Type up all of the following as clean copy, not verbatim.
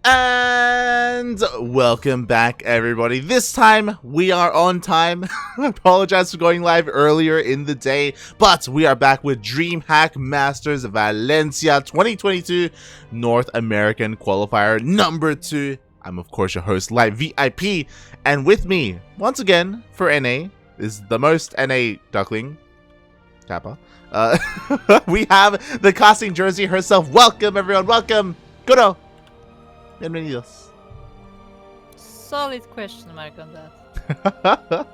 And welcome back, everybody. This time we are on time. I apologize for going live earlier in the day, but we are back with DreamHack Masters Valencia 2022 North American Qualifier number 2. I'm of course your host, ZvP, and with me once again for NA is the most NA Duckling, Kappa. We have the casting jersey herself. Welcome, everyone. Welcome, Kuro. Bienvenidos. Solid question mark on that.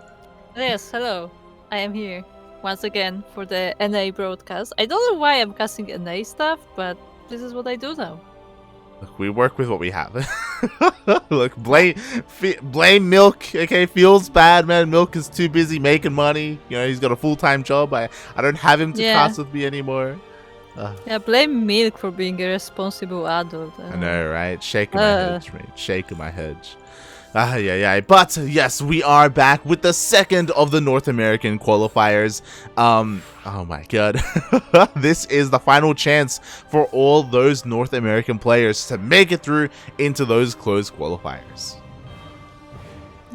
Yes, hello. I am here once again for the NA broadcast. I don't know why I'm casting NA stuff, but this is what I do now. Look, we work with what we have. Look, blame Milk. Okay, feels bad, man. Milk is too busy making money. You know, he's got a full-time job. I don't have him to cast with me anymore. Yeah, blame Milk for being a responsible adult. I know, right? Shaking my head, mate. Shaking my head. Yeah. But yes, we are back with the second of the North American qualifiers. Oh my god. This is the final chance for all those North American players to make it through into those closed qualifiers.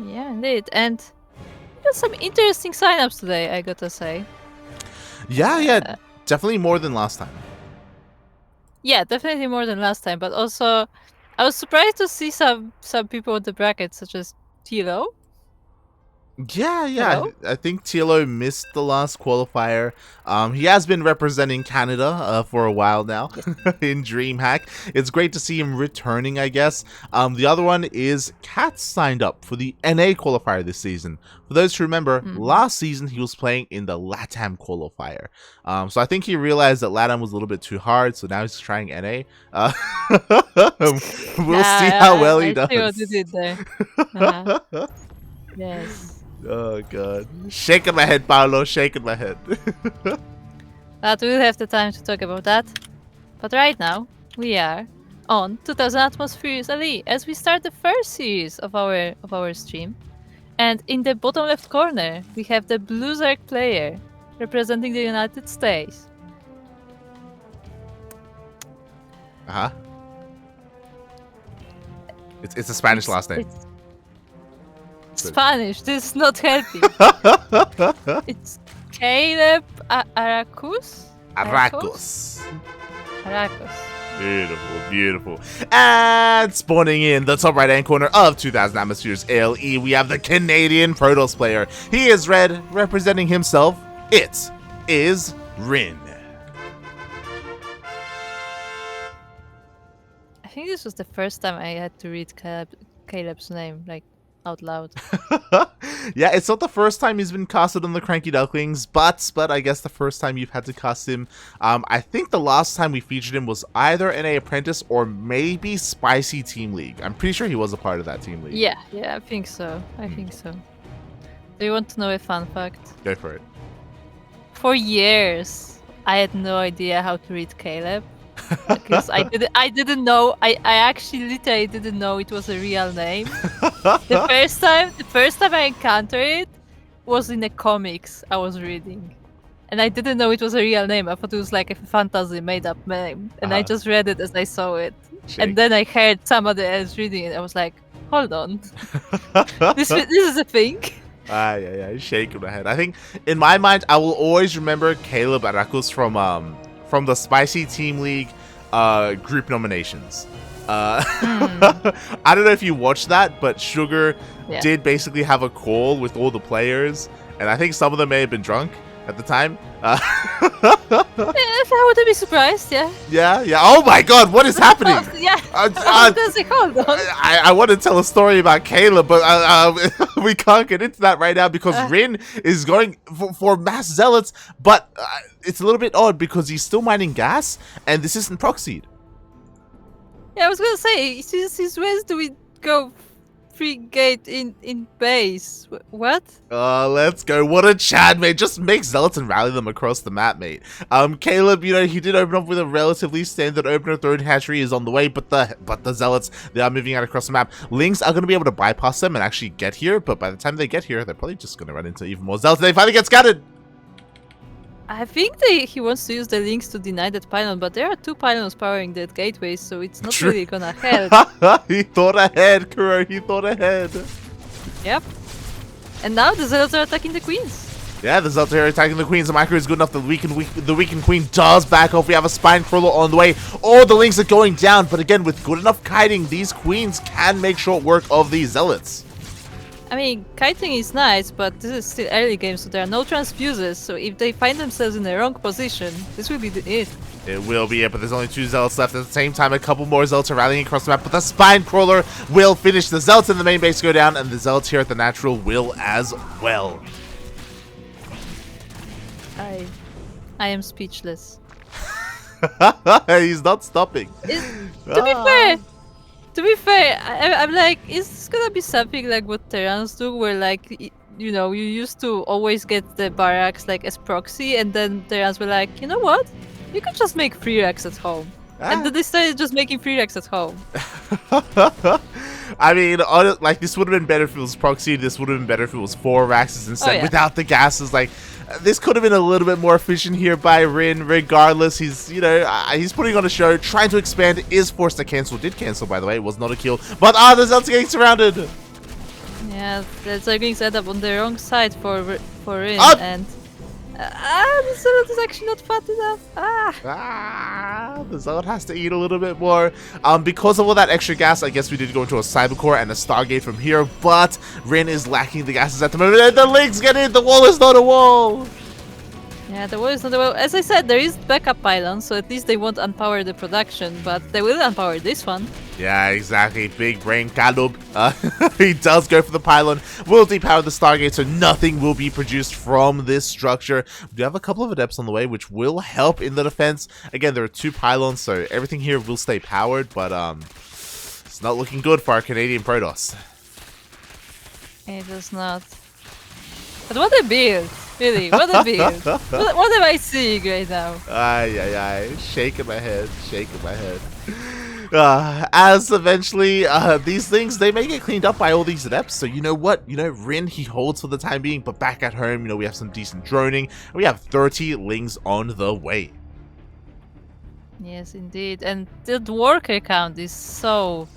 Yeah, indeed. And we got some interesting signups today, I gotta say. Yeah. Definitely more than last time. Yeah, definitely more than last time. But also, I was surprised to see some people in the bracket, such as Tilo. Yeah. Hello? I think Tilo missed the last qualifier. He has been representing Canada for a while now in DreamHack. It's great to see him returning, I guess. The other one is Kat signed up for the NA qualifier this season. For those who remember, last season he was playing in the LATAM qualifier. So I think he realized that LATAM was a little bit too hard, so now he's trying NA. We'll see how well he does. I see what you did there. Yes. Oh god. Shaking my head, Paolo, shaking my head. But we'll have the time to talk about that. But right now, we are on 2000 Atmospheres Ali as we start the first series of our stream. And in the bottom left corner, we have the Blue-Zerg player representing the United States. Uh-huh. It's a Spanish last name. Spanish, this is not helping. It's CalebAracous? Aracous. Beautiful. And spawning in the top right hand corner of 2000 Atmospheres ALE, we have the Canadian Protoss player. He is red, representing himself. It is Wrynn. I think this was the first time I had to read Caleb's name, like, out loud. Yeah, it's not the first time he's been casted on the CranKy Ducklings, but I guess the first time you've had to cast him. I think the last time we featured him was either NA Apprentice or maybe Spicy Team League. I'm pretty sure he was a part of that team league. Yeah, I think so. Do you want to know a fun fact? Go for it. For years, I had no idea how to read Caleb. Because I didn't know. I actually literally didn't know it was a real name. The first time I encountered it was in the comics I was reading, and I didn't know it was a real name. I thought it was like a fantasy made up name, and I just read it as I saw it. And then I heard somebody else reading it. I was like, hold on, this is a thing. Yeah, shaking my head. I think in my mind I will always remember CalebAracous from the Spicy Team League group nominations. I don't know if you watched that, but Sugar did basically have a call with all the players, and I think some of them may have been drunk at the time. If I wouldn't be surprised, Yeah. Oh my god, what is happening? Hold on. I want to tell a story about Caleb, but we can't get into that right now because Wrynn is going for mass zealots, but it's a little bit odd because he's still mining gas, and this isn't proxied. Yeah, I was gonna say, since when do we go free gate in base? What? Let's go. What a Chad, mate. Just make zealots and rally them across the map, mate. Caleb, you know, he did open up with a relatively standard opener. Third hatchery is on the way, but the zealots, they are moving out across the map. Lings are going to be able to bypass them and actually get here, but by the time they get here, they're probably just going to run into even more zealots. They finally get scattered. I think he wants to use the links to deny that pylon, but there are 2 pylons powering that gateway, so it's not True. really gonna help. He thought ahead, Kuro. He thought ahead. Yep. And now the Zealots are attacking the queens. Yeah, the Zealots are attacking the queens. The micro is good enough. The weakened queen does back off. We have a spine crawler on the way. All the links are going down, but again, with good enough kiting, these queens can make short work of these Zealots. I mean, kiting is nice, but this is still early game, so there are no transfuses, so if they find themselves in the wrong position, this will be it. It will be it, but there's only 2 Zealots left. At the same time, a couple more Zealots are rallying across the map, but the spine crawler will finish. The Zealots in the main base go down, and the Zealots here at the natural will as well. I am speechless. He's not stopping. To be fair, I'm like, is this gonna be something like what Terrans do, where like, you know, you used to always get the barracks like as proxy, and then Terrans were like, you know what? You could just make 3 racks at home. And then they started just making 3 racks at home. I mean, like, this would have been better if it was proxy. This would have been better if it was 4 racks instead without the gases. Like, this could have been a little bit more efficient here by Wrynn. Regardless, he's, you know, he's putting on a show, trying to expand, is forced to cancel. Did cancel, by the way. It was not a kill. But, the Zealots are getting surrounded. Yeah, they're getting set up on the wrong side for Wrynn, and... the Zealot is actually not fat enough. The Zealot has to eat a little bit more. Because of all that extra gas, I guess we did go into a Cybercore and a Stargate from here, but Wrynn is lacking the gases at the moment. And the links get in! The wall is not a wall! Yeah, the wall is not a wall. As I said, there is backup pylon, so at least they won't unpower the production, but they will unpower this one. Yeah, exactly. Big brain Caleb. He does go for the pylon. Will depower the Stargate, so nothing will be produced from this structure. We do have a couple of adepts on the way, which will help in the defense. Again, there are 2 pylons, so everything here will stay powered, but it's not looking good for our Canadian Protoss. It does not. But what a build! Really, what a build! What am I seeing right now? Aye. Shaking my head. As eventually these things, they may get cleaned up by all these adepts. So you know what? You know, Wrynn, he holds for the time being, but back at home, you know, we have some decent droning, and we have 30 lings on the way. Yes, indeed. And the worker count is so...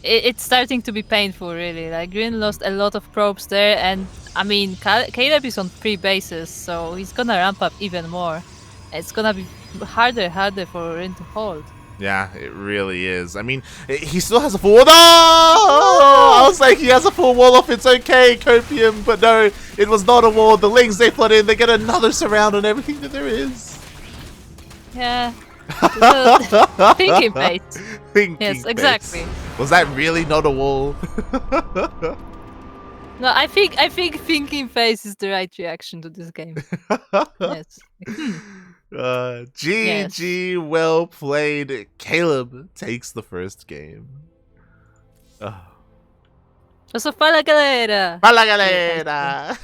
It's starting to be painful, really. Like, Wrynn lost a lot of probes there, and I mean, Caleb is on 3 bases, so he's gonna ramp up even more. It's gonna be harder for Wrynn to hold. Yeah, it really is. I mean, he still has a full wall. No! I was like, he has a full wall off. It's okay, Copium. But no, it was not a wall. The lings, they flood in. They get another surround on everything that there is. Yeah. Thinking face. Yes, exactly. Face. Was that really not a wall? No, I think thinking face is the right reaction to this game. Yes. GG, yes. Well played. Caleb takes the first game. So fala galera! Fala galera!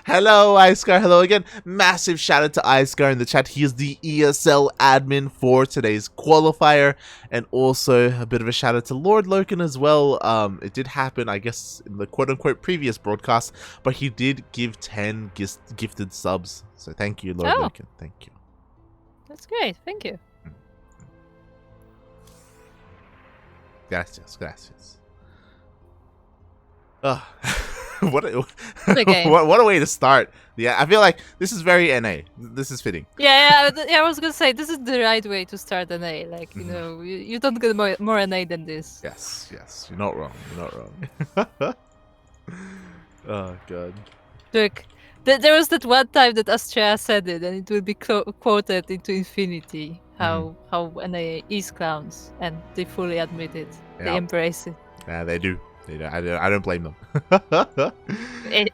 Hello Icecar, hello again. Massive shout out to Icecar in the chat. He is the ESL admin for today's qualifier. And also a bit of a shout out to Lord Loken as well. It did happen, I guess, in the quote unquote previous broadcast, but he did give 10 gifted subs. So thank you, Lord Loken. Thank you. That's great, thank you. Gracias. What a way to start. Yeah, I feel like this is very NA. This is fitting. Yeah, I was gonna say this is the right way to start NA. Like, you know, you don't get more NA than this. Yes, you're not wrong. Oh god. Look, there was that one time that Astrea said it, and it will be quoted into infinity. How NA is clowns, and they fully admit it. Yep. They embrace it. Yeah, they do. I don't blame them.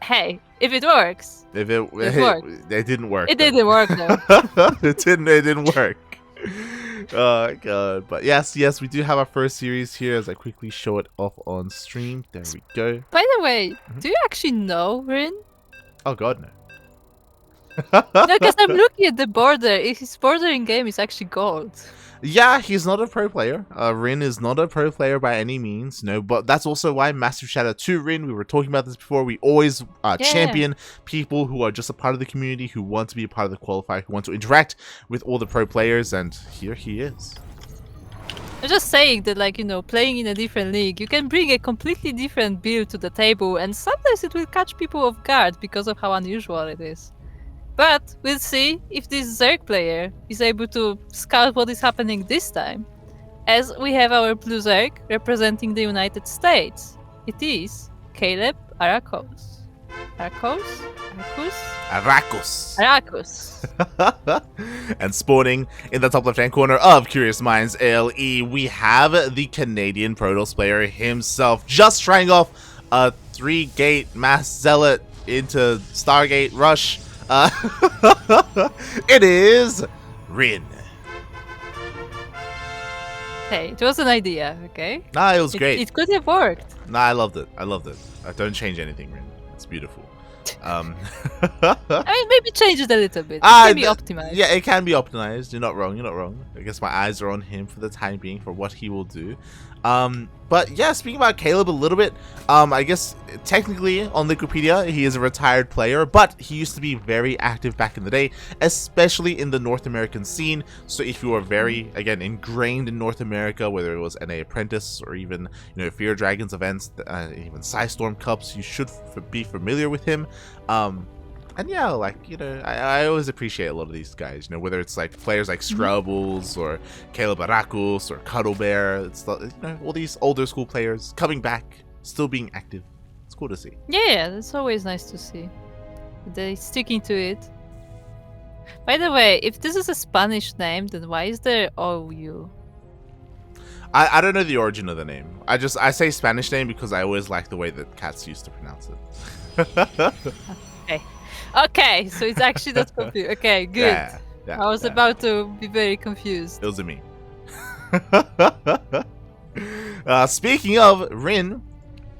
Hey, if it works. It didn't work. It didn't work though. It didn't work. Oh god. But yes, we do have our first series here as I quickly show it off on stream. There we go. By the way, do you actually know Wrynn? Oh god, no. No, because I'm looking at the border. His border in game is actually gold. Yeah, he's not a pro player. Wrynn is not a pro player by any means, no, but that's also why massive shout out to Wrynn. We were talking about this before. We always champion people who are just a part of the community, who want to be a part of the qualifier, who want to interact with all the pro players, and here he is. I'm just saying that, like, you know, playing in a different league, you can bring a completely different build to the table, and sometimes it will catch people off guard because of how unusual it is. But we'll see if this Zerg player is able to scout what is happening this time, as we have our blue Zerg representing the United States. It is CalebAracous. Aracous. And spawning in the top left-hand corner of Curious Minds ALE, we have the Canadian Protoss player himself, just trying off a 3-gate mass zealot into Stargate rush. It is Wrynn. Hey, it was an idea, okay? Nah, it was great. It could have worked. Nah, I loved it. Don't change anything, Wrynn. It's beautiful. I mean, maybe change it a little bit. It can be optimized. Yeah, it can be optimized. You're not wrong. I guess my eyes are on him for the time being for what he will do. But yeah, speaking about Caleb a little bit, I guess technically on Wikipedia he is a retired player, but he used to be very active back in the day, especially in the North American scene. So if you are very, again, ingrained in North America, whether it was NA Apprentice or even, you know, Fear Dragons events, even Psystorm Cups, you should be familiar with him. And yeah, like, you know, I always appreciate a lot of these guys, you know, whether it's like players like Scrubbles or CalebAracous or Cuddlebear, it's, you know, all these older school players coming back, still being active. It's cool to see. Yeah, that's always nice to see. They're sticking to it. By the way, if this is a Spanish name, then why is there OU? I don't know the origin of the name. I say Spanish name because I always like the way that cats used to pronounce it. Okay, so it's actually not confused. Okay, good. Yeah, I was about to be very confused. It was me. Speaking of Wrynn,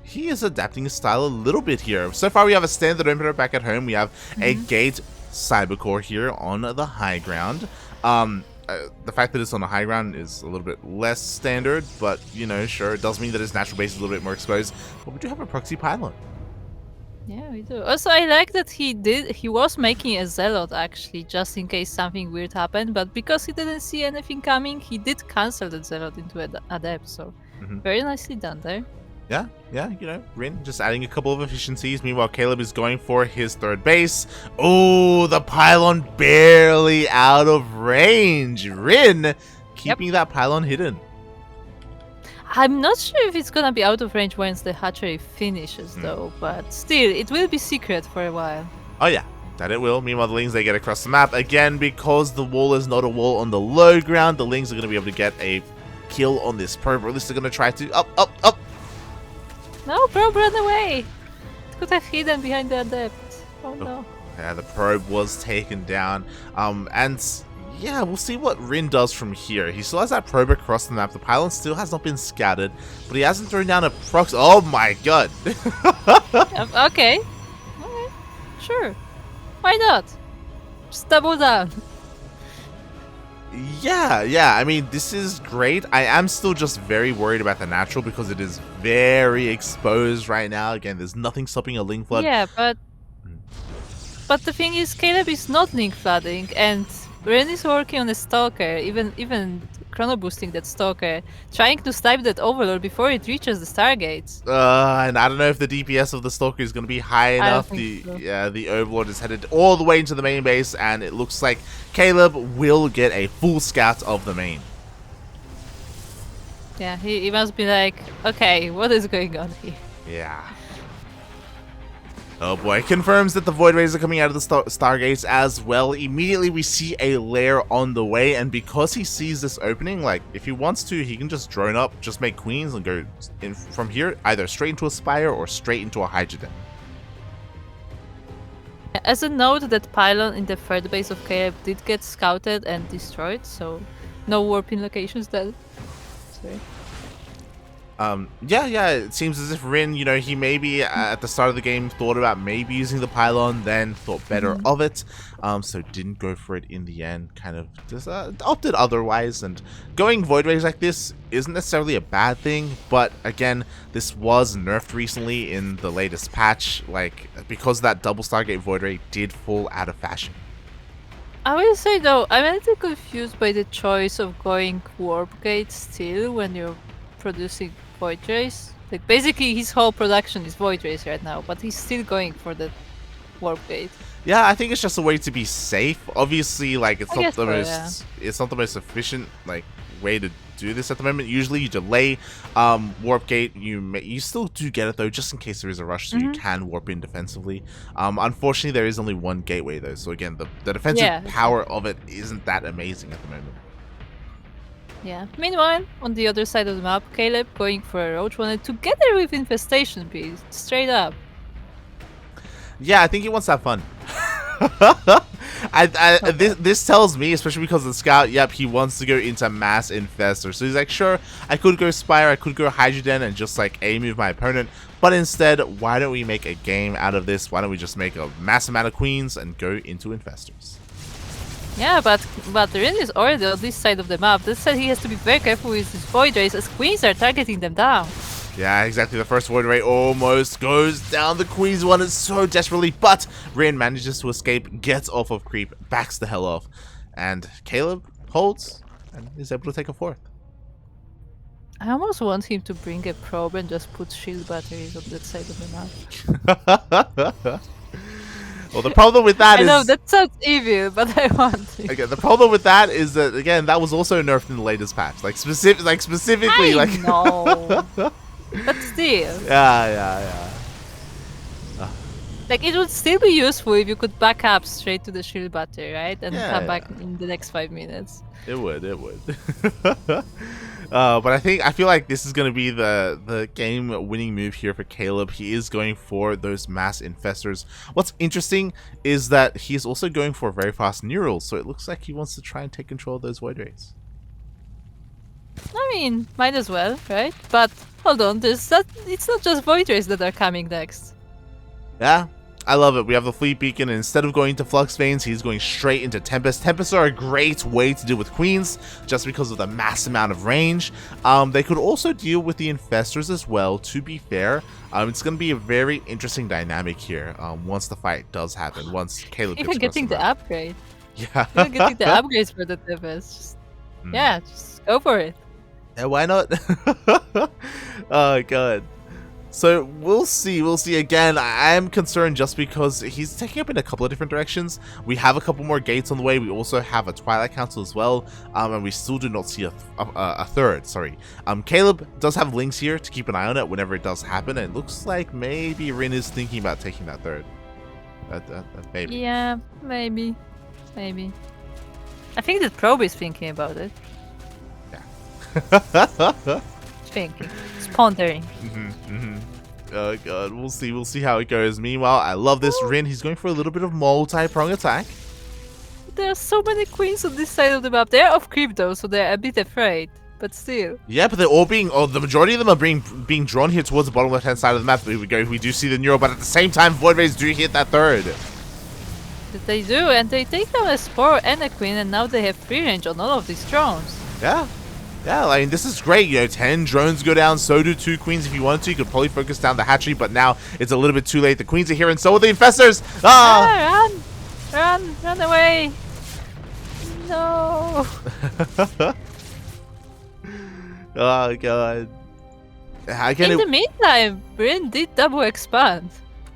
he is adapting his style a little bit here. So far we have a standard opener back at home. We have a gate cybercore here on the high ground. The fact that it's on the high ground is a little bit less standard, but, you know, sure, it does mean that his natural base is a little bit more exposed. But we do have a proxy pylon. Yeah, we do. Also, I like that he was making a zealot actually, just in case something weird happened, but because he didn't see anything coming, he did cancel the zealot into adept, so very nicely done there. Yeah, you know, Wrynn just adding a couple of efficiencies. Meanwhile, Caleb is going for his third base. Oh, the pylon barely out of range. Wrynn keeping that pylon hidden. I'm not sure if it's gonna be out of range once the hatchery finishes though, but still, it will be secret for a while. Oh yeah, that it will. Meanwhile, the Lings, they get across the map. Again, because the wall is not a wall on the low ground, the Lings are going to be able to get a kill on this probe, or at least they're going to try to... Up! No, probe, run away! It could have hidden behind the adept. Oh no. Yeah, the probe was taken down. And... yeah, we'll see what Wrynn does from here. He still has that probe across the map. The pylon still has not been scattered, but he hasn't thrown down a prox. Oh my god! Okay. Alright. Sure. Why not? Just double down. Yeah. I mean, this is great. I am still just very worried about the natural because it is very exposed right now. Again, there's nothing stopping a link flood. Yeah, but the thing is, Caleb is not link flooding, and Wrynn is working on a stalker, even chrono boosting that stalker, trying to snipe that overlord before it reaches the stargates. And I don't know if the DPS of the stalker is going to be high enough. The overlord is headed all the way into the main base, and it looks like Caleb will get a full scout of the main. Yeah, he must be like, okay, what is going on here? Yeah. Oh boy, confirms that the Void Rays are coming out of the Stargates as well. Immediately we see a lair on the way, and because he sees this opening, like, if he wants to, he can just drone up, just make queens, and go in from here, either straight into a Spire or straight into a Hydrogen. As a note, that pylon in the third base of Caleb did get scouted and destroyed, so no warping locations there. Sorry. Yeah, it seems as if Wrynn, he maybe at the start of the game thought about maybe using the pylon, then thought better of it, so didn't go for it in the end, kind of just opted otherwise, and going Void Rays like this isn't necessarily a bad thing, but again, this was nerfed recently in the latest patch, like, because that double Stargate Void Ray did fall out of fashion. I will say though, I'm a little confused by the choice of going Warp Gate still when you're producing Void Rays. Like basically his whole production is Void Rays right now, but he's still going for the Warp Gate. Yeah, I think it's just a way to be safe. Obviously, like it's not the most efficient like way to do this at the moment. Usually you delay warp gate. You still do get it though, just in case there is a rush, so you can warp in defensively. Unfortunately, there is only one gateway though, so again, the defensive power of it isn't that amazing at the moment. Yeah. Meanwhile, on the other side of the map, Caleb going for a Roach One together with Infestation Beast, straight up. Yeah, I think he wants that fun. This tells me, especially because of the scout, yep, he wants to go into mass infestor. So he's like, sure, I could go Spire, I could go Hydrogen and just like A-move my opponent, but instead, why don't we make a game out of this? Why don't we just make a mass amount of queens and go into infestors? Yeah, but Wrynn is already on this side of the map. That said, he has to be very careful with his Void Rays as queens are targeting them down. Yeah, exactly. The first Void Ray almost goes down. The Queen's one is so desperately, but Wrynn manages to escape, gets off of creep, backs the hell off, and Caleb holds and is able to take a fourth. I almost want him to bring a probe and just put shield batteries on that side of the map. Well, the problem with that is... I know, that sounds evil, but I want it. Okay, the problem with that is that, again, that was also nerfed in the latest patch. Specifically, I know. But still. Yeah. Like, it would still be useful if you could back up straight to the shield battery, right? And come back in the next 5 minutes. It would. But I feel like this is going to be the game-winning move here for Caleb. He is going for those mass infestors. What's interesting is that he's also going for very fast neurals, so it looks like he wants to try and take control of those Void Rays. I mean, might as well, right? But hold on, it's not just Void Rays that are coming next. Yeah, I love it. We have the Fleet Beacon, and instead of going to Flux Veins, he's going straight into Tempest. Tempests are a great way to deal with Queens, just because of the mass amount of range. They could also deal with the Infestors as well, to be fair. It's going to be a very interesting dynamic here, once the fight does happen, once Caleb gets even getting the upgrade. Yeah. Even getting the upgrades for the Tempest. Yeah, just go for it. Yeah, why not? Oh, God. So we'll see again. I am concerned just because he's taking up in a couple of different directions. We have a couple more gates on the way. We also have a Twilight Council as well, and we still do not see a third. Sorry. Caleb does have links here to keep an eye on it whenever it does happen. And it looks like maybe Wrynn is thinking about taking that third. Maybe. Yeah, maybe. I think that Probe is thinking about it. Yeah. Thinking. Pondering. Oh god, we'll see how it goes. Meanwhile, I love this Wrynn. He's going for a little bit of multi-prong attack. There are so many queens on this side of the map. They're off creep though, so they're a bit afraid. But still. Yeah, but they're all the majority of them are being drawn here towards the bottom left-hand side of the map. Here we go. We do see the neural, but at the same time, Void Rays do hit that third. They do, and they take down a Spore and a Queen, and now they have free range on all of these drones. Yeah, I mean, this is great. 10 drones go down, so do 2 queens if you wanted to. You could probably focus down the hatchery, but now it's a little bit too late. The queens are here, and so are the infestors. Run away. No. Oh, God. In the meantime, Wrynn did double expand.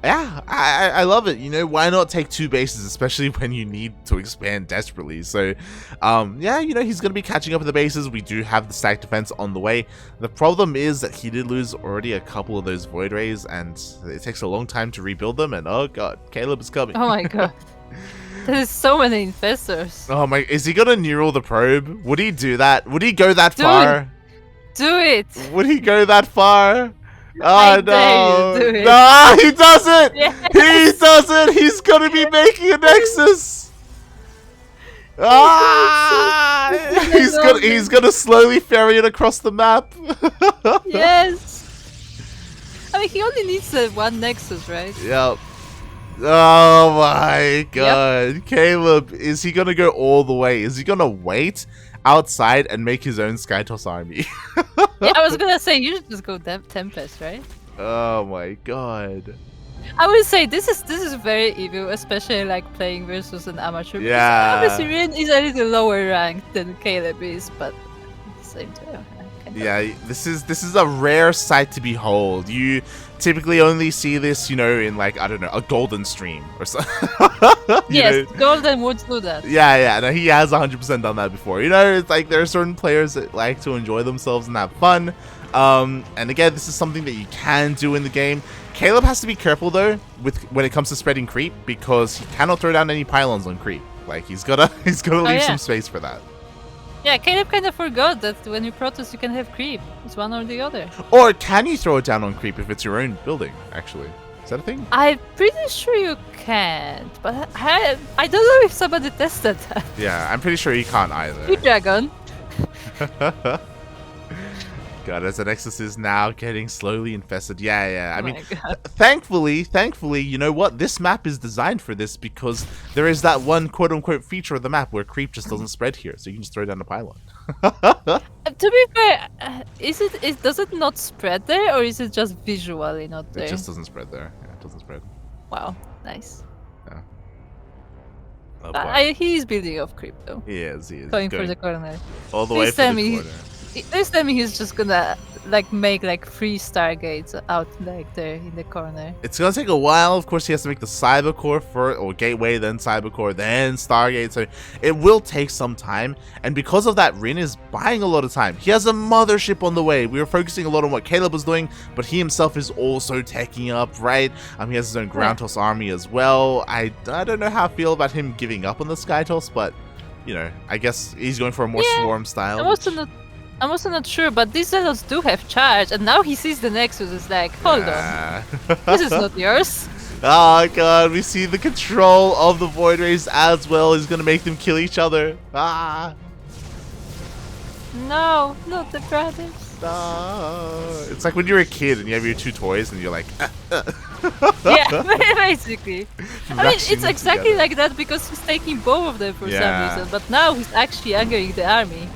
Yeah, I love it. Why not take 2 bases, especially when you need to expand desperately? So, yeah, he's going to be catching up with the bases. We do have the stack defense on the way. The problem is that he did lose already a couple of those Void Rays, and it takes a long time to rebuild them. And oh god, Caleb is coming. Oh my god. There's so many infestors. Oh my, is he going to neural the probe? Would he do that? Would he go that far? Do it! Would he go that far? Oh no! No, he doesn't! Yes. He doesn't! He's gonna be making a Nexus! He's gonna slowly ferry it across the map. Yes. I mean, he only needs one Nexus, right? Yep. Oh my god. Caleb, is he gonna go all the way? Is he gonna wait outside and make his own Skytoss army? Yeah, I was gonna say you should just go Tempest, right? Oh my god. I would say this is very evil, especially like playing versus an amateur. Yeah. Obviously, Wrynn is a little lower ranked than Caleb is, but at the same time. Yeah, this is a rare sight to behold. You typically only see this, you know, in like, I don't know, a golden stream or something. Yes, Golden would do that. Yeah, no, he has 100% done that before. You know, it's like there are certain players that like to enjoy themselves and have fun. And again, this is something that you can do in the game. Caleb has to be careful though when it comes to spreading creep, because he cannot throw down any pylons on creep. Like he's gotta leave some space for that. Yeah, Caleb kind of forgot that when you protest, you can have creep. It's one or the other. Or can you throw it down on creep if it's your own building? Actually, is that a thing? I'm pretty sure you can't, but I don't know if somebody tested that. Yeah, I'm pretty sure you can't either. Good dragon. God, as the Nexus is now getting slowly infested. Yeah. I mean, God. thankfully, you know what? This map is designed for this because there is that one quote-unquote feature of the map where creep just doesn't spread here, so you can just throw down the pylon. To be fair, does it not spread there, or is it just visually not there? It just doesn't spread there. Yeah, it doesn't spread. Wow, nice. Yeah. Oh, He's building off creep though. He is Going for the corner. All the way for the corner. This time he's just gonna like make like 3 Stargates out like there in the corner. It's gonna take a while. Of course, he has to make the Cybercore or Gateway, then Cybercore, then Stargate. So it will take some time. And because of that, Wrynn is buying a lot of time. He has a mothership on the way. We were focusing a lot on what Caleb was doing, but he himself is also taking up, right? He has his own ground toss army as well. I don't know how I feel about him giving up on the sky toss, but you know, I guess he's going for a more swarm style. I'm also not sure, but these zealots do have charge, and now he sees the Nexus. It's like, hold on, this is not yours. Oh god, we see the control of the Void Rays as well is gonna make them kill each other. No, not the brothers. No. It's like when you're a kid and you have your 2 toys and you're like, Yeah, basically. I mean, it's exactly like that because he's taking both of them for some reason, but now he's actually angering the army.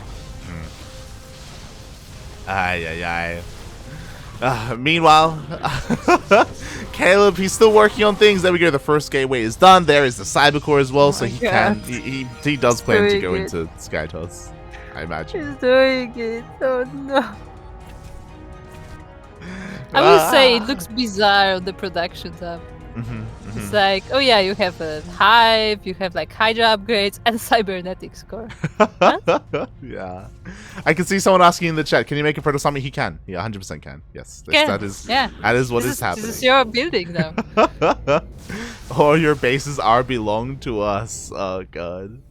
Meanwhile, Caleb, he's still working on things. There we go. The first gateway is done. There is the Cybercore as well, so he does plan to go into Skytoss, I imagine. He's doing it. Oh no. I will say it looks bizarre on the production tab. It's like, oh yeah, you have a Hive, you have like Hydra upgrades and Cybernetics core. Yeah. I can see someone asking in the chat, can you make a Protosami? He can. Yeah, 100% can. Yes. That is what is happening. This is your building now. All your bases belong to us. Oh god.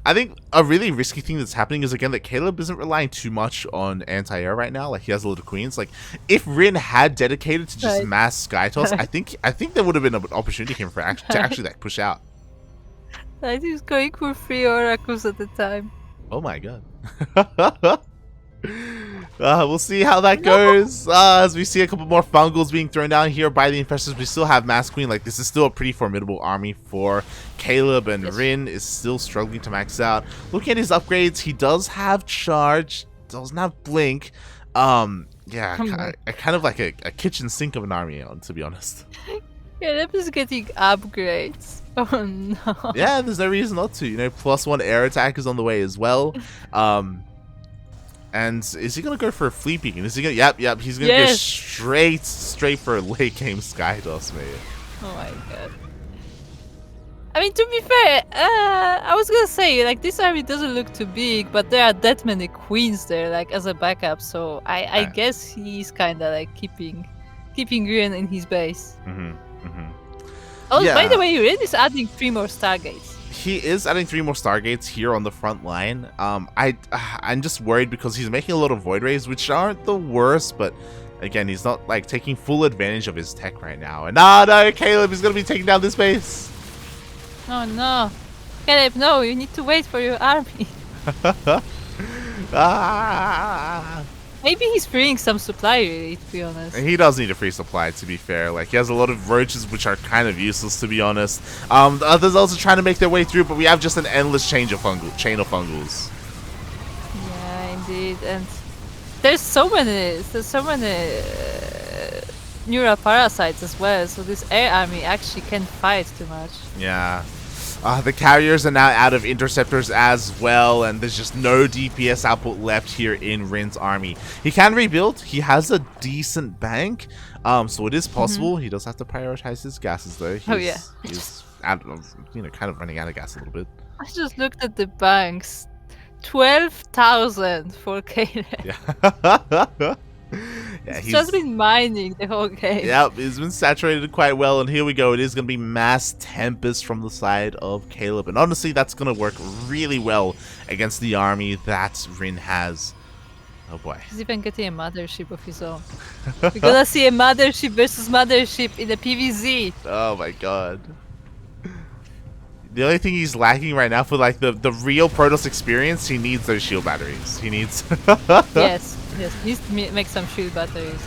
I think a really risky thing that's happening is, again, that Caleb isn't relying too much on anti-air right now. Like, he has a little queens. Like, if Wrynn had dedicated to just mass Skytoss, I think there would have been an opportunity for him to actually like push out. I was going for 3 Oracles at the time. Oh my god. We'll see how that goes. As we see a couple more fungals being thrown down here by the infestors, we still have Mass Queen. Like, this is still a pretty formidable army for Caleb, and Wrynn is still struggling to max out. Looking at his upgrades, he does have charge, doesn't have blink. Yeah, kind of like a kitchen sink of an army, to be honest. Caleb is getting upgrades. Oh no. Yeah, there's no reason not to. You know, +1 air attack is on the way as well. And is he gonna go for a fleet beacon? Is he gonna? Yep. He's gonna go straight for a late game Skytoss, mate. Oh my god. I mean, to be fair, I was gonna say like this army doesn't look too big, but there are that many queens there, like as a backup. So I guess he's kind of like keeping Wrynn in his base. Oh, by the way, Wrynn is adding 3 more Stargates. He is adding 3 more Stargates here on the front line. I'm just worried because he's making a lot of Void Rays, which aren't the worst, but again, he's not like taking full advantage of his tech right now. And no, Caleb is gonna be taking down this base. Oh no, Caleb, no! You need to wait for your army. Maybe he's freeing some supply, really, to be honest. He does need a free supply, to be fair. Like, he has a lot of roaches, which are kind of useless, to be honest. The others also trying to make their way through, but we have just an endless chain of fungals. Yeah, indeed. And there's so many neural parasites as well, so this air army actually can't fight too much. Yeah. The carriers are now out of interceptors as well, and there's just no DPS output left here in Wrynn's army. He can rebuild. He has a decent bank, so it is possible. He does have to prioritize his gases, though. He's out of, kind of running out of gas a little bit. I just looked at the banks. 12,000 for Caleb. Yeah. Yeah, he's just been mining the whole game. Yep, he's been saturated quite well, and here we go. It is going to be Mass Tempest from the side of Caleb, and honestly, that's going to work really well against the army that Wrynn has. Oh boy. He's even getting a mothership of his own. We're gonna see a mothership versus mothership in the PvZ. Oh my god. The only thing he's lacking right now for like the real Protoss experience, he needs those shield batteries. He needs Yes, he needs to make some shield batteries.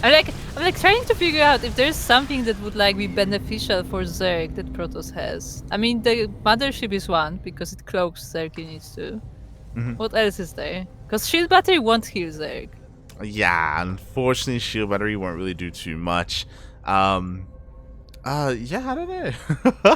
I'm like trying to figure out if there's something that would like be beneficial for Zerg that Protoss has. I mean, the mothership is one because it cloaks Zerg units too. What else is there? Because shield battery won't heal Zerg. Yeah, unfortunately, shield battery won't really do too much. Yeah, I don't know.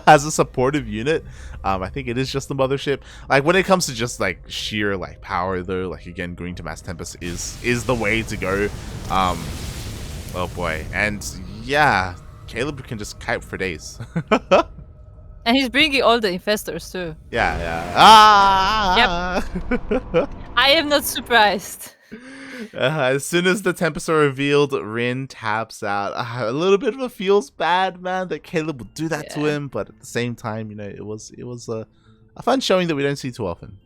As a supportive unit, I think it is just the mothership. Like, when it comes to just like sheer like power, though, like again, going to Mass Tempest is the way to go. Oh boy, and yeah, Caleb can just kite for days. And he's bringing all the infestors too. Yeah. Yep. I am not surprised. As soon as the Tempests are revealed, Wrynn taps out. A little bit of a feels bad, man, that Caleb would do that to him, but at the same time, it was a fun showing that we don't see too often.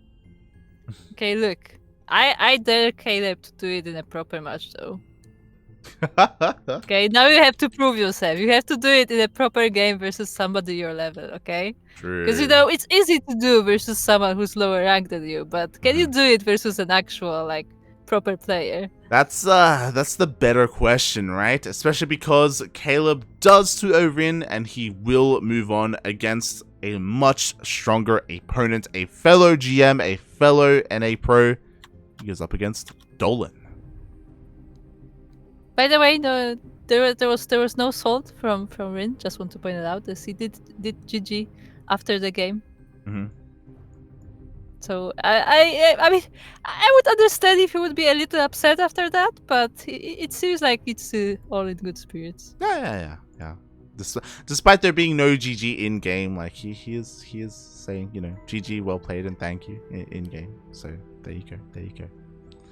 Okay, look, I dare Caleb to do it in a proper match, though. Okay, now you have to prove yourself. You have to do it in a proper game versus somebody your level, okay? True. Because it's easy to do versus someone who's lower ranked than you, but can you do it versus an actual like proper player? That's the better question, right? Especially because Caleb does 2-0 Wrynn, and he will move on against a much stronger opponent, a fellow GM, a fellow NA pro. He goes up against Dolan. By the way, no, there was no salt from Wrynn. Just want to point it out. He did GG after the game. So I mean, I would understand if he would be a little upset after that, but it seems like it's all in good spirits. Yeah. Despite there being no GG in game, like he is saying, GG, well played, and thank you in game. So there you go.